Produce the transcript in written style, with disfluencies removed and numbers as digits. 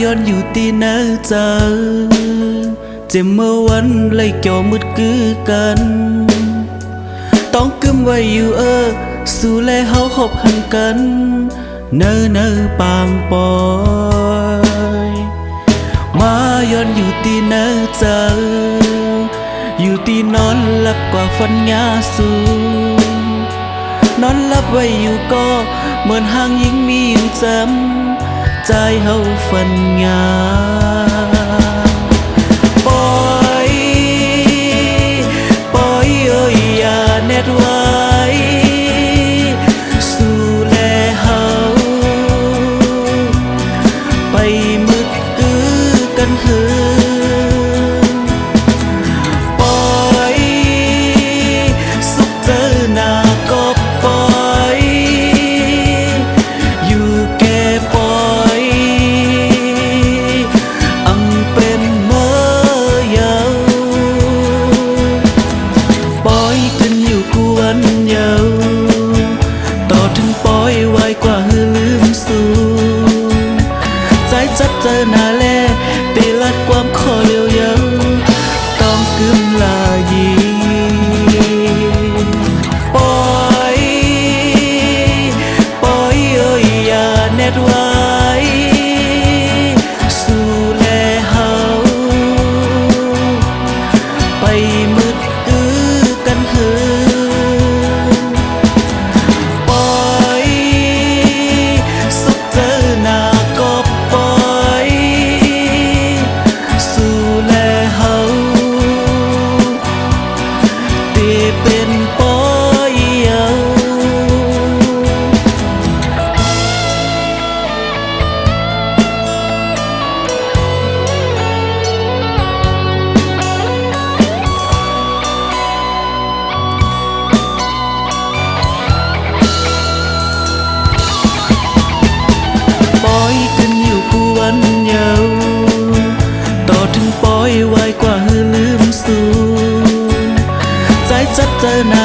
ย้อนอยู่ตีเนื้อเจอเจ็บเมื่อวันเลยเกี่ยวมืดกือกันต้องกึมไว้อยู่สู้แลเฮาขบหันกันเนื้อปางปอยมาย้อนอยู่ตีเนื้อเจออยู่ตีนอนหลับกว่าฝันยาสูนอนหลับไว้อยู่ก็เหมือนห่างยิ่งมีอยู่จำใจเฮาฝันยาปอยปอยเอ้ยอย่าแน่ไว้สู่แลเฮาไปมืดกือกันเหือปอยสุขเจอหน้าก็ปอยอยู่แก่ปอยอังเป็นเมื่อยาวปอยขึ้นอยู่กวนเยาต่อถึงปอยไวกว่าหือลืมสู่ใจจับเจอหน้าแลตีลัดความขอเลียวเยาต้องกึมลายีปอยปอยเอ้ยอย่าแน่ไว้สู่แลเฮาไปมืดกือกันเหือปอยสุขเจอหน้าก็ปอยสู่แลเฮาตีเป็นปอยเยาปอยขึ้นอยู่กวนเยาต่อถึงปอยไวกว่าหือลืมสู่ใจจับเจอหน้า